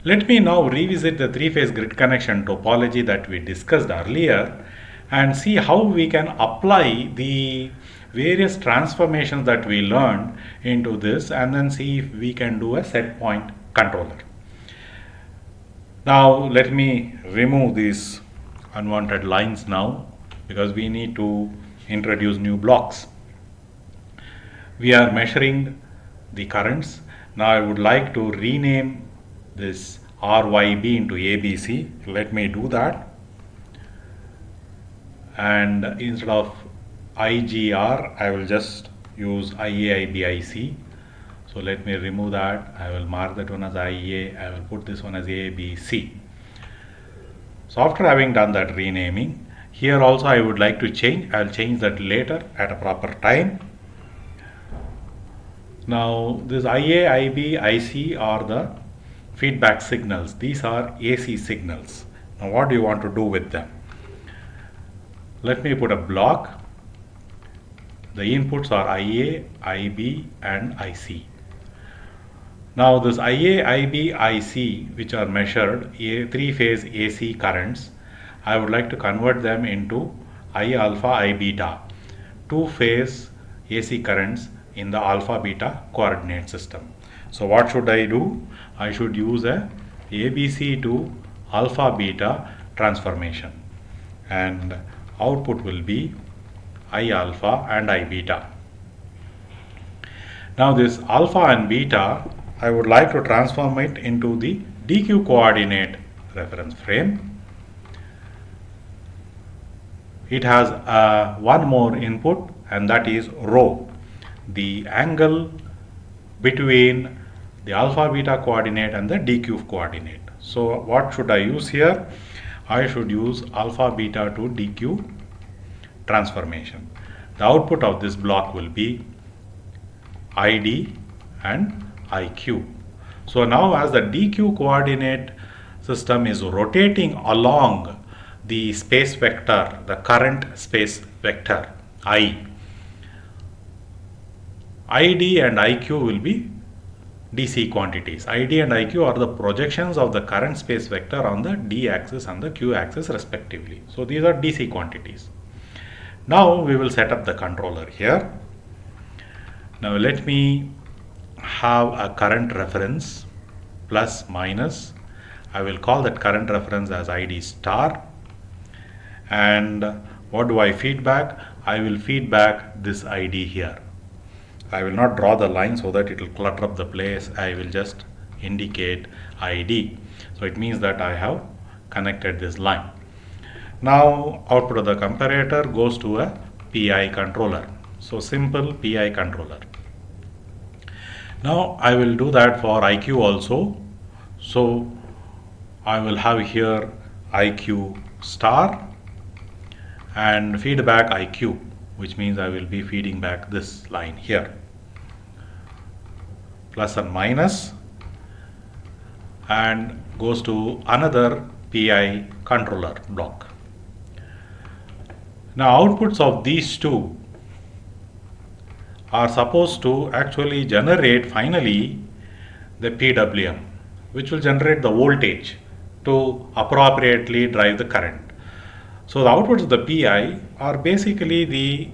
Let me now revisit the three-phase grid connection topology that we discussed earlier and see how we can apply the various transformations that we learned into this, and then see if we can do a set point controller. Now let me remove these unwanted lines now, because we need to introduce new blocks. We are measuring the currents. Now I would like to rename this RYB into ABC. Let me do that. And instead of IGR, I will just use IAIBIC. So let me remove that. I will mark that one as IA. I will put this one as ABC. So after having done that renaming, here also I would like to change. I'll change that later at a proper time. Now this IA, IB, IC are the feedback signals. These are AC signals. Now what do you want to do with them? Let me put a block. The inputs are IA, IB and IC. Now this IA, IB, IC, which are measured three-phase AC currents, I would like to convert them into I alpha, I beta, two-phase AC currents in the alpha beta coordinate system. So what should I do? I should use a ABC to alpha beta transformation, and output will be I alpha and I beta. Now this alpha and beta, I would like to transform it into the DQ coordinate reference frame. It has one more input, and that is rho, the angle between the alpha beta coordinate and the DQ coordinate. So what should I use here? I should use alpha beta to DQ transformation. The output of this block will be ID and IQ. So now as the DQ coordinate system is rotating along the space vector, the current space vector I, ID and IQ will be DC quantities. ID and IQ are the projections of the current space vector on the D axis and the Q axis respectively. So these are DC quantities. Now we will set up the controller here. Now let me have a current reference plus minus. I will call that current reference as ID star. And what do I feed back? I will feed back this ID here. I will not draw the line so that it will clutter up the place. I will just indicate ID. So it means that I have connected this line. Now output of the comparator goes to a PI controller. So simple PI controller. Now I will do that for IQ also. So I will have here IQ star and feedback IQ, which means I will be feeding back this line here, plus and minus, and goes to another PI controller block. Now outputs of these two are supposed to actually generate finally the PWM, which will generate the voltage to appropriately drive the current. So the outputs of the PI are basically the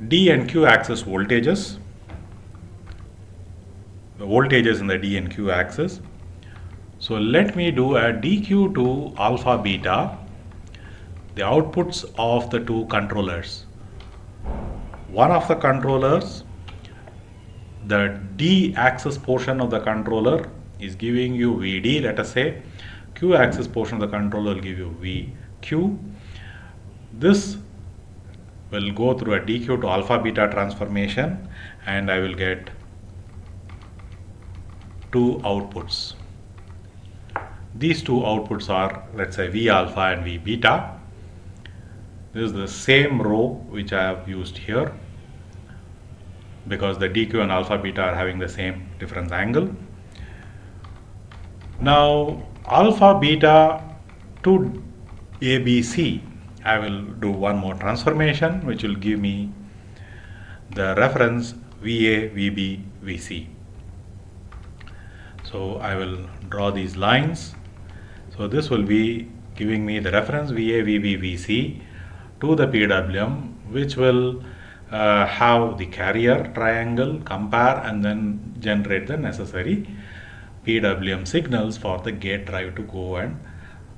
D and Q axis voltages, the voltages in the D and Q axis. So let me do a DQ to alpha beta, the outputs of the two controllers. One of the controllers, the D axis portion of the controller is giving you VD, let us say. Q axis portion of the controller will give you VQ. This will go through a DQ to alpha beta transformation, and I will get two outputs. These two outputs are, let's say, V alpha and V beta. This is the same row which I have used here, because the DQ and alpha beta are having the same difference angle. Now alpha beta to ABC, I will do one more transformation which will give me the reference VA, VB, VC. So I will draw these lines. So this will be giving me the reference VA, VB, VC to the PWM, which will have the carrier triangle, compare, and then generate the necessary PWM signals for the gate drive to go and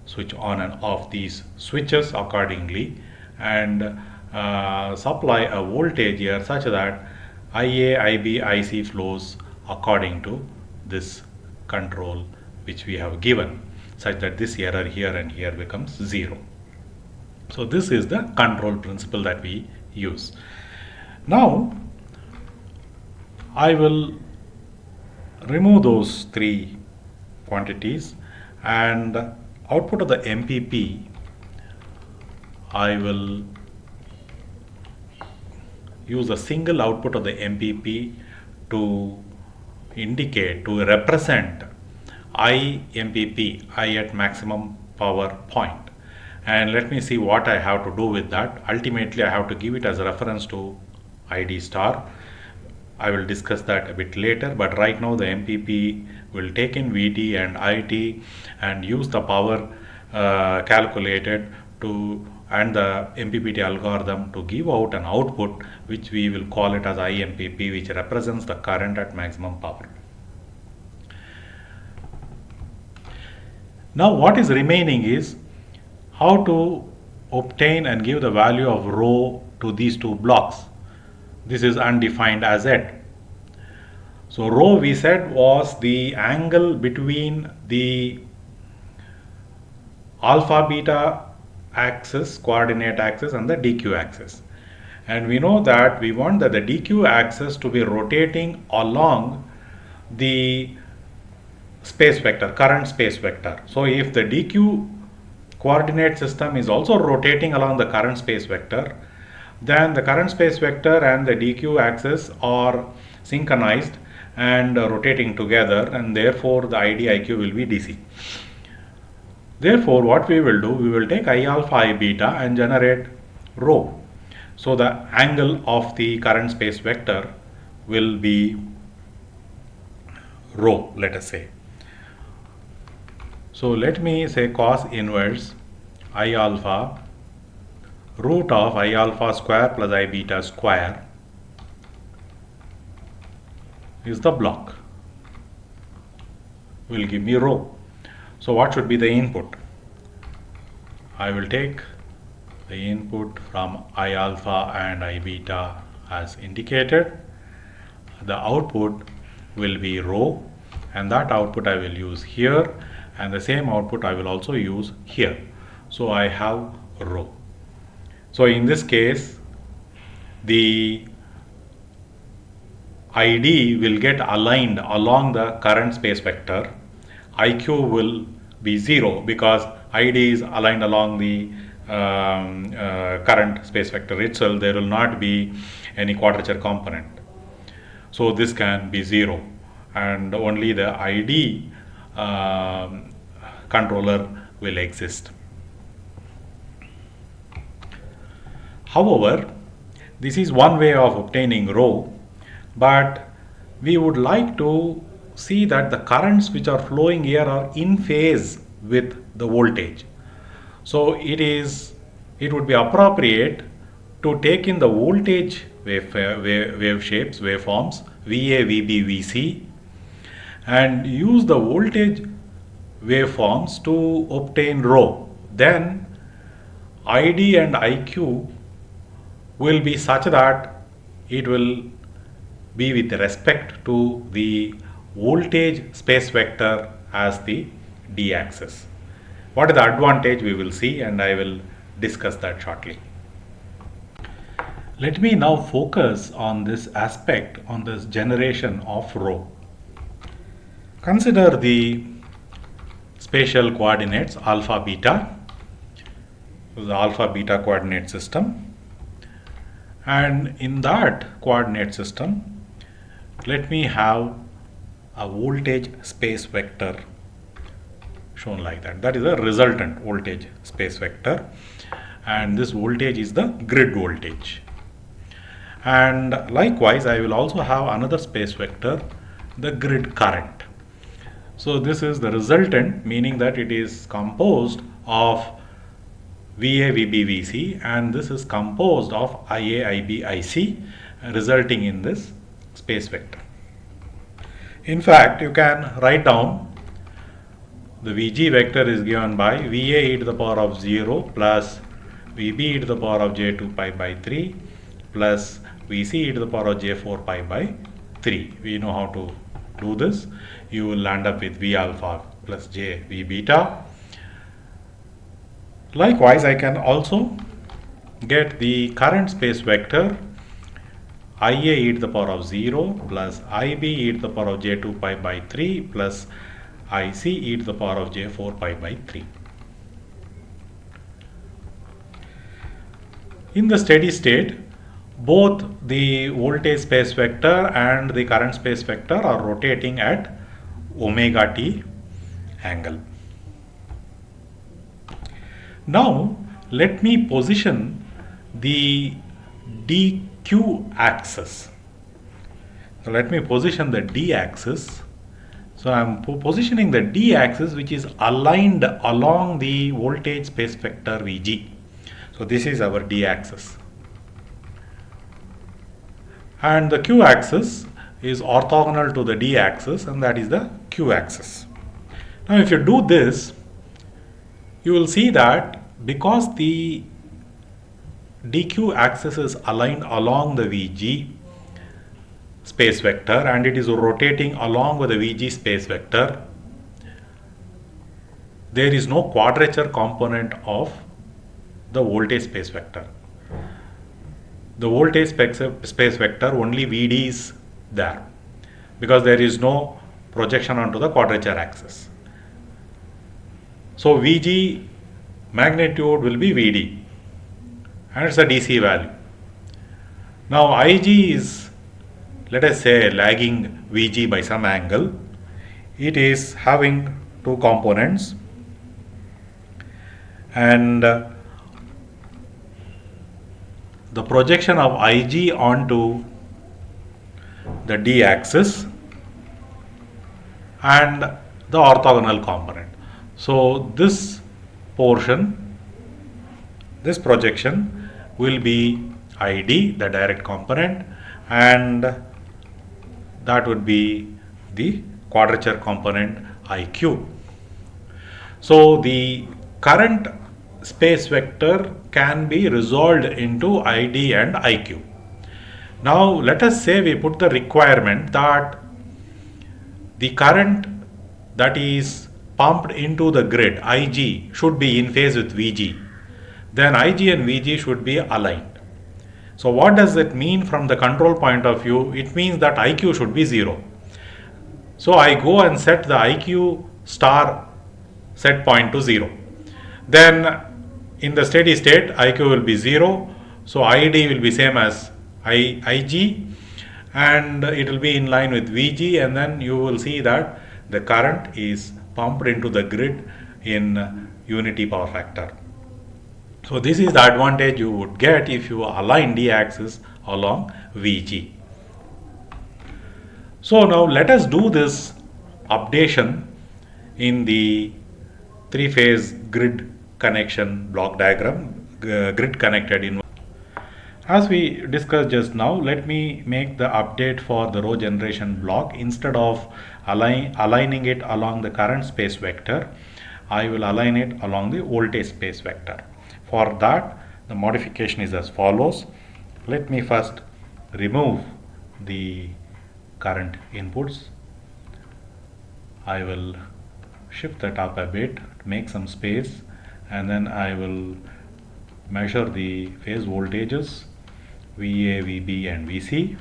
switch on and off these switches accordingly, and supply a voltage here such that IA, IB, IC flows according to this control which we have given, such that this error here and here becomes 0. So this is the control principle that we use. Now I will remove those three quantities, and output of the MPP I will use a single output of the MPP to indicate, to represent IMPP, I at maximum power point. And let me see what I have to do with that. Ultimately I have to give it as a reference to ID star. I will discuss that a bit later, but right now the MPP will take in VT and IT and use the power calculated to, and the MPPT algorithm to give out an output which we will call it as IMPP, which represents the current at maximum power. Now what is remaining is how to obtain and give the value of rho to these two blocks. This is undefined as Z. So rho, we said, was the angle between the alpha beta axis, coordinate axis, and the DQ axis. And we know that we want that the DQ axis to be rotating along the space vector, current space vector. So if the DQ coordinate system is also rotating along the current space vector, then the current space vector and the DQ axis are synchronized and rotating together, and therefore the IDIQ will be DC. Therefore what we will do, we will take I alpha, I beta and generate rho. So the angle of the current space vector will be rho, let us say. So let me say cos inverse I alpha root of I alpha square plus I beta square is the block, will give me rho. So what should be the input? I will take the input from I alpha and I beta as indicated. The output will be rho, and that output I will use here, and the same output I will also use here. So I have rho. So in this case the ID will get aligned along the current space vector. IQ will be 0 because ID is aligned along the current space vector itself. There will not be any quadrature component. So this can be 0, and only the ID controller will exist. However, this is one way of obtaining rho, but we would like to see that the currents which are flowing here are in phase with the voltage. So it would be appropriate to take in the voltage wave shapes, waveforms, VA, VB, VC, and use the voltage waveforms to obtain rho. Then ID and IQ will be such that it will be with respect to the voltage space vector as the D axis. What is the advantage we will see, and I will discuss that shortly. Let me now focus on this aspect, on this generation of rho. Consider the spatial coordinates alpha beta, the alpha beta coordinate system, and in that coordinate system let me have a voltage space vector shown like that. That is a resultant voltage space vector, and this voltage is the grid voltage. And likewise I will also have another space vector, the grid current. So this is the resultant, meaning that it is composed of VA, VB, VC, and this is composed of IA, IB, IC, resulting in this space vector. In fact, you can write down the VG vector is given by VA e to the power of 0 plus VB e to the power of j2 pi by 3 plus VC e to the power of j4 pi by 3. We know how to do this. You will land up with V alpha plus j V beta. Likewise, I can also get the current space vector IA e to the power of 0 plus IB e to the power of j2 pi by 3 plus IC e to the power of j4 pi by 3. In the steady state, both the voltage space vector and the current space vector are rotating at omega t angle. Now, let me position the dq axis. So, let me position the d axis. So, I am positioning the d axis which is aligned along the voltage space vector Vg. So, this is our d axis. And the q axis is orthogonal to the d axis, and that is the q axis. Now, if you do this, you will see that because the dq axis is aligned along the Vg space vector and it is rotating along with the Vg space vector, there is no quadrature component of the voltage space vector. The voltage space vector, only Vd is there because there is no projection onto the quadrature axis. So Vg magnitude will be Vd and it's a DC value. Now Ig is, let us say, lagging Vg by some angle. It is having two components, and the projection of Ig onto the d axis and the orthogonal component. So this portion, this projection will be Id, the direct component, and that would be the quadrature component Iq. So the current space vector can be resolved into Id and Iq. Now let us say we put the requirement that the current that is pumped into the grid, Ig, should be in phase with Vg. Then Ig and Vg should be aligned. So what does it mean from the control point of view? It means that Iq should be 0. So I go and set the Iq star set point to 0. Then in the steady state, Iq will be 0. So Id will be same as Ig, and it will be in line with Vg, and then you will see that the current is pumped into the grid in unity power factor. So this is the advantage you would get if you align d axis along Vg. So now let us do this updation in the three-phase grid connection block diagram, grid connected in. As we discussed just now, let me make the update for the Rho generation block. Instead of aligning it along the current space vector, I will align it along the voltage space vector. For that, the modification is as follows. Let me first remove the current inputs. I will shift that up a bit, make some space, and then I will measure the phase voltages VA, VB and VC.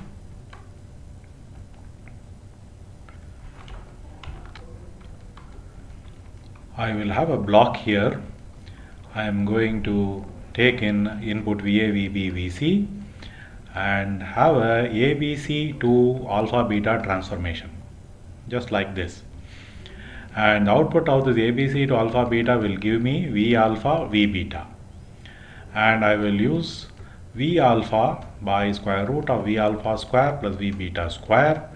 I will have a block here. I am going to take in input VA, VB, VC and have a ABC to alpha beta transformation, just like this. And the output of this ABC to alpha beta will give me V alpha, V beta. And I will use V alpha by square root of V alpha square plus V beta square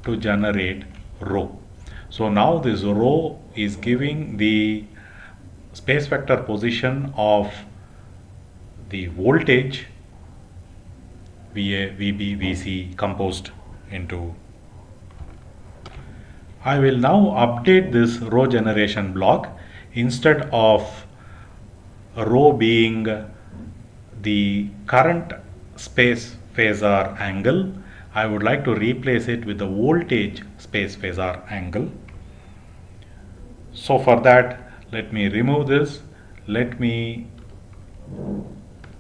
to generate rho. So now this rho is giving the space vector position of the voltage VA, VB, VC composed into. I will now update this Rho generation block. Instead of rho being the current space phasor angle, I would like to replace it with the voltage space phasor angle. So for that, let me remove this. Let me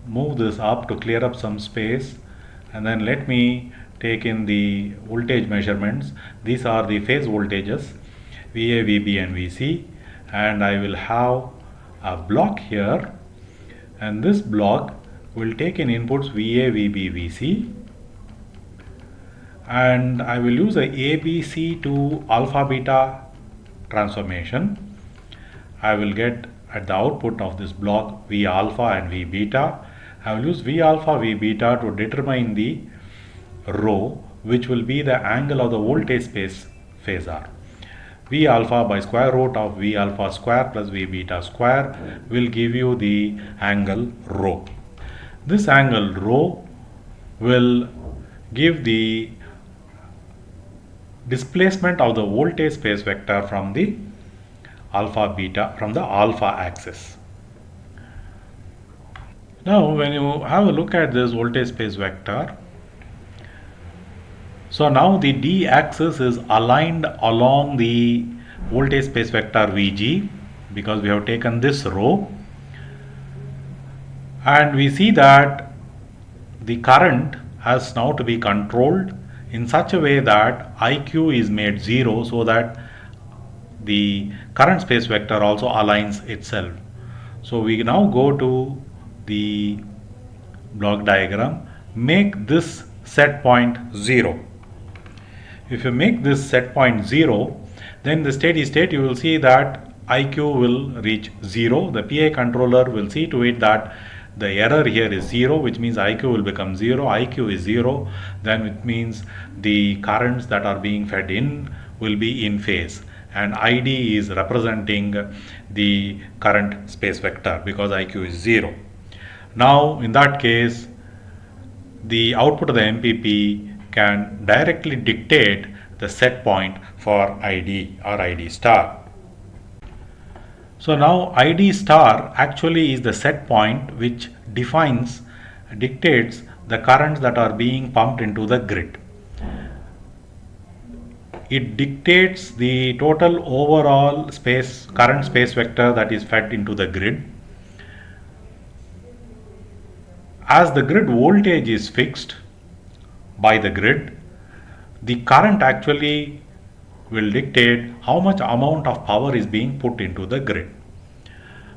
move this up to clear up some space, and then let me take in the voltage measurements. These are the phase voltages VA, VB and VC, and I will have a block here, and this block will take in inputs VA, VB, VC, and I will use a ABC to alpha beta transformation. I will get at the output of this block V alpha and V beta. I will use V alpha, V beta to determine the rho, which will be the angle of the voltage space phasor. V alpha by square root of V alpha square plus V beta square will give you the angle rho. This angle rho will give the displacement of the voltage space vector from the alpha beta, from the alpha axis. Now when you have a look at this voltage space vector, so now the d axis is aligned along the voltage space vector Vg, because we have taken this rho, and we see that the current has now to be controlled in such a way that IQ is made 0, so that the current space vector also aligns itself. So we now go to the block diagram, make this set point 0. If you make this set point 0, then the steady state you will see that IQ will reach 0. The PI controller will see to it that the error here is 0, which means IQ will become 0. IQ is 0, then it means the currents that are being fed in will be in phase, and ID is representing the current space vector because IQ is 0. Now in that case, the output of the MPP can directly dictate the set point for ID or ID star. So now ID star actually is the set point which dictates the currents that are being pumped into the grid. It dictates the total overall current space vector that is fed into the grid. As the grid voltage is fixed by the grid, the current actually will dictate how much amount of power is being put into the grid.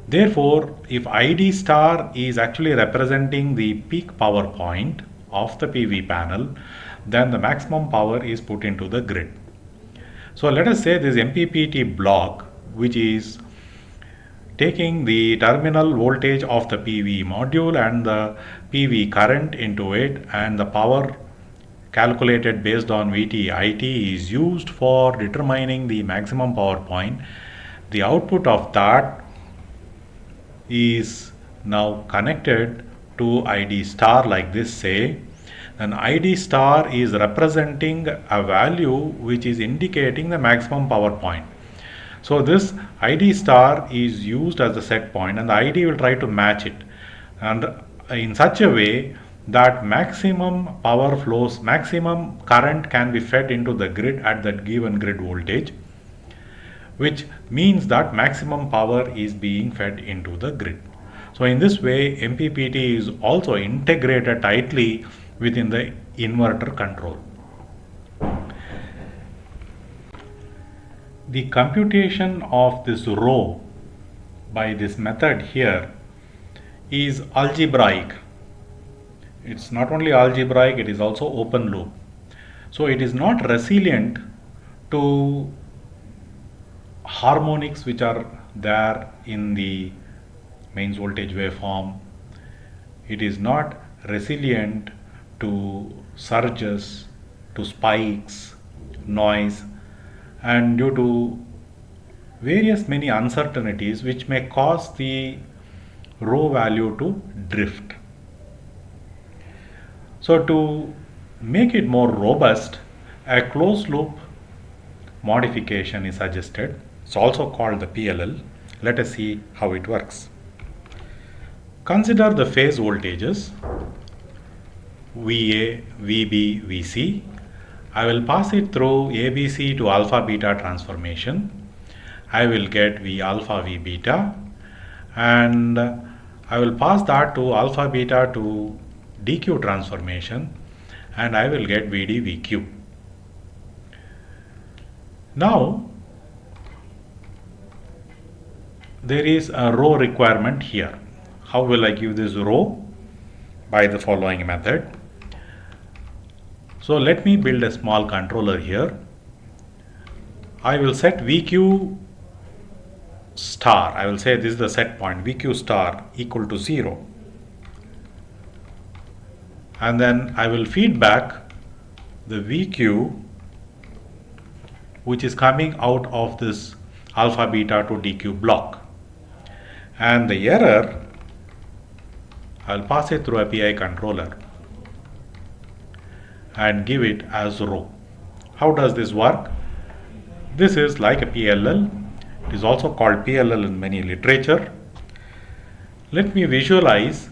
Therefore, if ID star is actually representing the peak power point of the PV panel, then the maximum power is put into the grid. So let us say this MPPT block, which is taking the terminal voltage of the PV module and the PV current into it, and the power calculated based on VT IT is used for determining the maximum power point. The output of that is now connected to ID star like this, say, and ID star is representing a value which is indicating the maximum power point. So this ID star is used as a set point, and the ID will try to match it, and in such a way that maximum power flows, maximum current can be fed into the grid at that given grid voltage, which means that maximum power is being fed into the grid. So in this way, MPPT is also integrated tightly within the inverter control. The computation of this rho by this method here is algebraic. It's not only algebraic, it is also open loop. So it is not resilient to harmonics which are there in the mains voltage waveform. It is not resilient to surges, to spikes, noise, and due to various many uncertainties which may cause the rho value to drift. So to make it more robust, a closed loop modification is suggested. It's also called the PLL. Let us see how it works. Consider the phase voltages VA, VB, VC. I will pass it through ABC to alpha beta transformation. I will get V alpha V beta, and I will pass that to alpha beta to DQ transformation, and I will get VD VQ. Now there is a rho requirement here. How will I give this rho? By the following method. So let me build a small controller here. I will set VQ star. I will say this is the set point, VQ star equal to 0. And then I will feed back the VQ which is coming out of this alpha beta to DQ block. And the error, I will pass it through a PI controller and give it as rho. How does this work? This is like a PLL. It is also called PLL in many literature. Let me visualize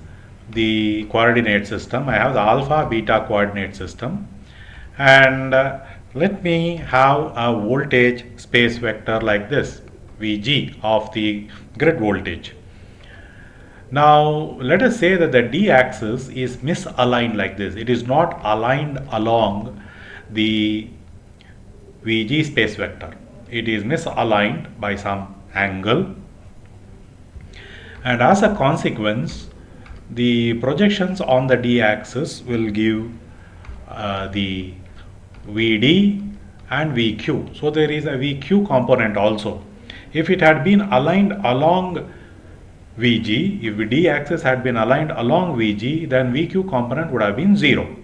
the coordinate system. I have the alpha beta coordinate system, and let me have a voltage space vector like this, Vg of the grid voltage. Now let us say that the d axis is misaligned like this. It is not aligned along the Vg space vector. It is misaligned by some angle, and as a consequence the projections on the d axis will give the Vd and Vq. So there is a Vq component also. If it had been aligned along Vg, if the d axis had been aligned along Vg, then Vq component would have been 0.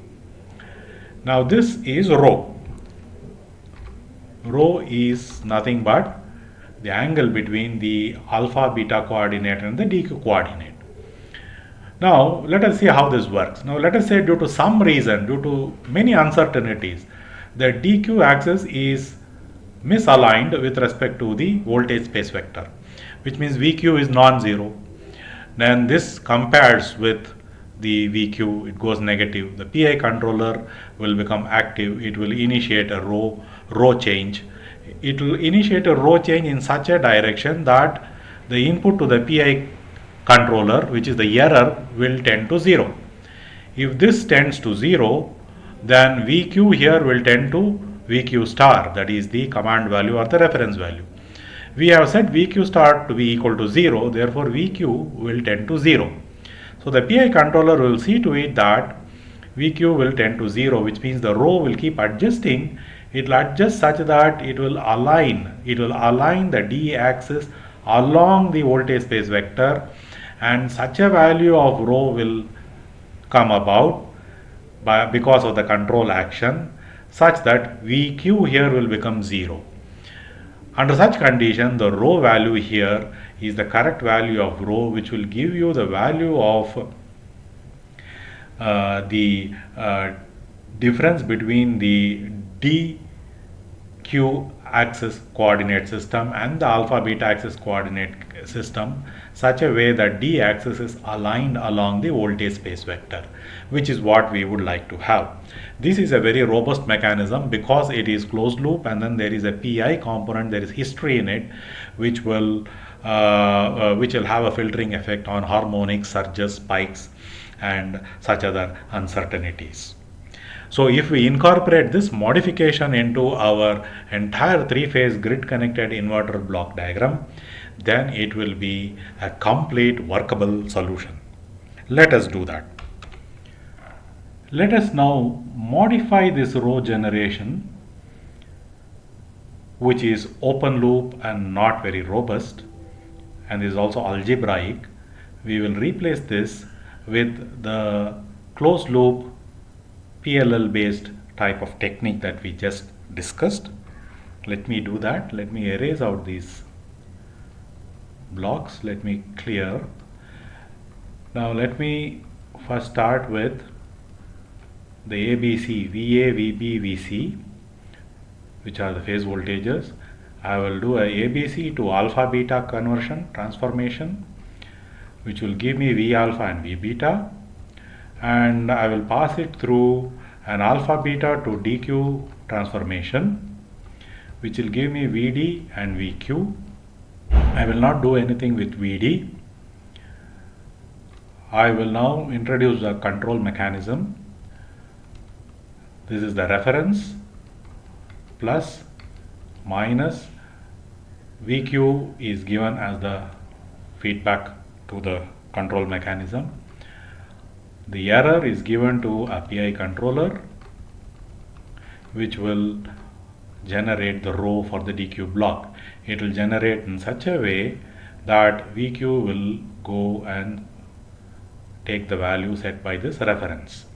Now this is rho. Rho is nothing but the angle between the alpha beta coordinate and the dq coordinate. Now let us see how this works. Now let us say due to some reason, due to many uncertainties, the dq axis is misaligned with respect to the voltage space vector, which means VQ is non-zero. Then this compares with the VQ, it goes negative. The PI controller will become active. It will initiate a rho change. It will initiate a rho change in such a direction that the input to the PI controller, which is the error, will tend to 0. If this tends to 0, then VQ here will tend to VQ star, that is the command value or the reference value. We have set VQ star to be equal to 0, therefore VQ will tend to 0. So the PI controller will see to it that VQ will tend to 0, which means the rho will keep adjusting. It will adjust such that it will align the d axis along the voltage space vector, and such a value of rho will come about because of the control action, such that VQ here will become 0. Under such condition, the rho value here is the correct value of rho, which will give you the value of the difference between the dq axis coordinate system and the alpha beta axis coordinate system, such a way that d axis is aligned along the voltage space vector, which is what we would like to have. This is a very robust mechanism because it is closed loop, and then there is a PI component, there is history in it, which will have a filtering effect on harmonics, surges, spikes, and such other uncertainties. So if we incorporate this modification into our entire three-phase grid-connected inverter block diagram, then it will be a complete workable solution. Let us do that. Let us now modify this Rho generation, which is open loop and not very robust, and is also algebraic. We will replace this with the closed loop PLL based type of technique that we just discussed. Let me do that. Let me erase out these blocks. Let me clear. Now let me first start with the ABC, VA, VB, VC, which are the phase voltages. I will do a ABC to alpha beta conversion transformation, which will give me V alpha and V beta, and I will pass it through an alpha beta to DQ transformation, which will give me VD and VQ. I will not do anything with VD. I will now introduce the control mechanism. This is the reference plus minus VQ is given as the feedback to the control mechanism. The error is given to a PI controller, which will generate the Rho for the DQ block. It will generate in such a way that VQ will go and take the value set by this reference.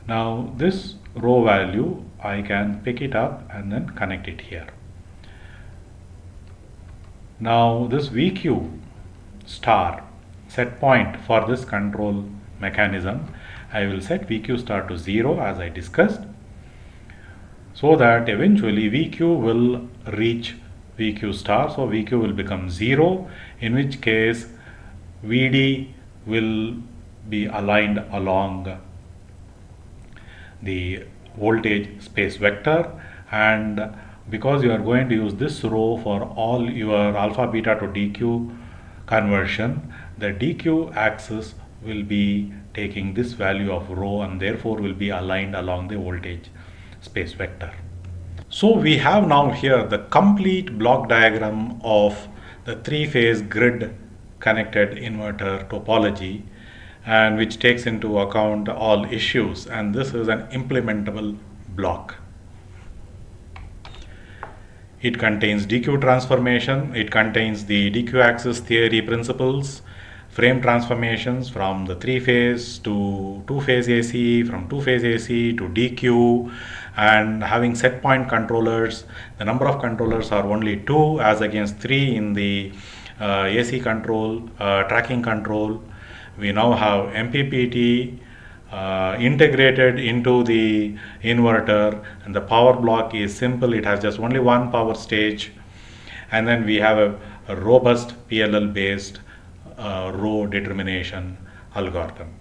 Now this Rho value, I can pick it up and then connect it here. Now this VQ star set point for this control mechanism, I will set VQ star to 0 as I discussed, so that eventually VQ will reach VQ star, so VQ will become 0, in which case VD will be aligned along the voltage space vector, and because you are going to use this Rho for all your alpha beta to DQ conversion, the DQ axis will be taking this value of Rho and therefore will be aligned along the voltage space vector. So we have now here the complete block diagram of the three-phase grid connected inverter topology, and which takes into account all issues, and this is an implementable block. It contains DQ transformation, it contains the DQ axis theory principles, frame transformations from the three-phase to two-phase AC, from two-phase AC to DQ, and having set point controllers. The number of controllers are only 2 as against 3 in the AC control, tracking control. We now have MPPT integrated into the inverter, and the power block is simple. It has just only one power stage, and then we have a robust PLL based Rho determination algorithm.